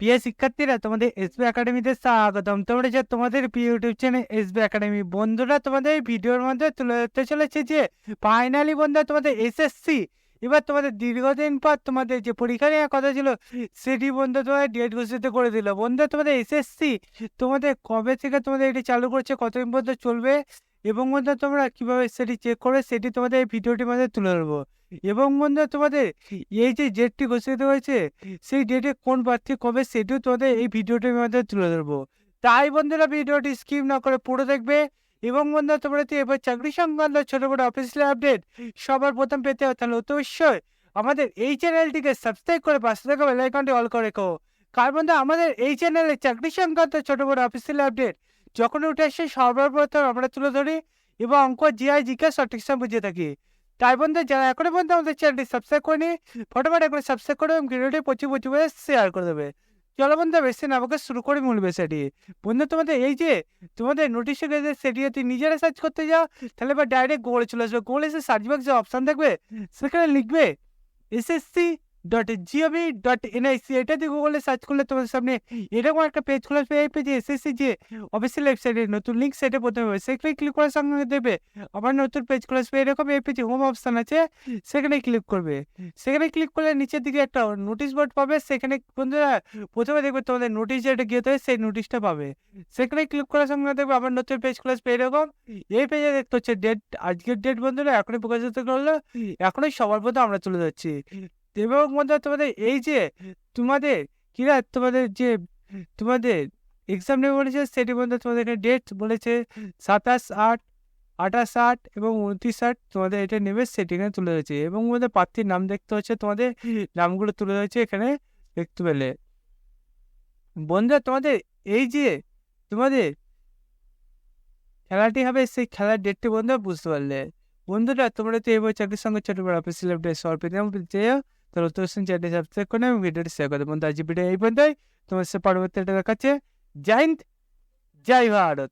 প্রিয় শিক্ষার্থীরা, তোমাদের এসবি একাডেমিতে স্বাগতম। তোমরা যে তোমাদের প্রিয় ইউটিউব চ্যানেল এসবি একাডেমি। বন্ধুরা, তোমাদের এই ভিডিওর মধ্যে তুলে ধরতে চলেছে যে ফাইনালি বন্ধুরা তোমাদের এসএসসি এবার তোমাদের দীর্ঘদিন পর তোমাদের যে পরীক্ষা নেওয়ার কথা ছিল সেটি বন্ধু তোমাদের ডেট ঘোষিত করে দিল। বন্ধু, তোমাদের এসএসসি তোমাদের কবে থেকে তোমাদের এটি চালু করছে, কতদিন পর্যন্ত চলবে এবং বন্ধু তোমরা কিভাবে সেটি চেক করবে সেটি তোমাদের এই ভিডিওটির মধ্যে তুলে ধরবো। এবং বন্ধু তোমাদের এই যে ডেটটি ঘোষিত হয়েছে সেই ডেটে কোন প্রার্থী কবে সেটিও তোমাদের এই ভিডিওটির মধ্যে তুলে ধরবো। তাই বন্ধুরা ভিডিওটি স্কিপ না করে পুরো দেখবে। এবং বন্ধুরা তোমরা যদি এবার চাকরি সংক্রান্ত ছোট বড় অফিসিয়াল আপডেট সবার প্রথম পেতে হয় তাহলে অবশ্যই আমাদের এই চ্যানেলটিকে সাবস্ক্রাইব করে পাশে থাকা বেল আইকনটি অল করে রেখো। কারণ বন্ধু আমাদের এই চ্যানেলে চাকরি সংক্রান্ত ছোট বড় অফিসিয়াল আপডেট যখন উঠে আসে সর্বপ্রথম আমরা তুলে ধরি এবং অঙ্ক জিআই জিকে সঠিক সময় বুঝে থাকি। তাই বন্ধু যারা এখনো পর্যন্ত আমাদের চ্যানেলটি সাবস্ক্রাইব করেনি ফটোফট করে সাবস্ক্রাইব করে এবং ভিডিওটি প্রচুর প্রচুর শেয়ার করে দেবে। চলো বন্ধু বেশি না আমাকে শুরু করে মূল বিষয়টি। বন্ধু তোমাদের এই যে তোমাদের নোটিশে গেছে সেটি যদি নিজেরা সার্চ করতে যাও তাহলে এবার ডাইরেক্ট গুগলে চলে আসবে। গুগলে এসে সার্চ বক্সে অপশান থাকবে, সেখানে লিখবে SSC.gov.NIC। এটা দিয়ে গুগলে সার্চ করলে তোমাদের সামনে এরকম একটা পেজ খোলা আসবে। এই পেজে এসএসসি যে অফিসিয়াল ওয়েবসাইটের নতুন লিঙ্ক সেটা প্রথমে হবে, সেখানে ক্লিক করার সঙ্গে সঙ্গে দেবে আবার নতুন পেজ খোলা আসবে। এরকম এই পেজে হোম অপশান আছে, সেখানে ক্লিক করবে। সেখানে ক্লিক করলে নিচের দিকে একটা নোটিশ বোর্ড পাবে, সেখানে বন্ধুরা প্রথমে দেখবে তোমাদের নোটিশ যেটা গিয়ে হবে সেই নোটিশটা পাবে। সেখানে ক্লিক করার সঙ্গে সঙ্গে দেখবে আবার নতুন পেজ খোলা আসবে। এরকম এই পেজে দেখতে হচ্ছে ডেট, আজকের ডেট বন্ধুরা এখনই প্রকাশিত করলো, এখনই সবার প্রথমে আমরা চলে যাচ্ছি। এবং বন্ধুরা তোমাদের এই যে তোমাদের কিরা তোমাদের যে তোমাদের এক্সাম নেবে বলেছে সেটি বন্ধু তোমাদের এখানে ডেট বলেছে 27/8, 28/8 এবং 29/8 তোমাদের এটা নেবে সেটি এখানে তুলে ধরেছে। এবং বন্ধু প্রার্থীর নাম দেখতে হচ্ছে, তোমাদের নামগুলো তুলে ধরেছে এখানে দেখতে পেলে। বন্ধুরা তোমাদের এই যে তোমাদের খেলাটি হবে সেই খেলার ডেটটি বন্ধুরা বুঝতে পারলে। বন্ধুরা তোমরা তো এবার চাকরির সঙ্গে ছোট বড় অফিসিয়াল আপডেট সবার পেতে চাও তাহলে উত্তর চ্যানেলটি সাবস্ক্রাইব করে এবং ভিডিওটি শেয়ার করে দেবো। বন্ধু আজ ভিডিও এই পর্যন্তই, তোমার সাথে পরবর্তী দেখাচ্ছে। জয় হিন্দ, জয় ভারত।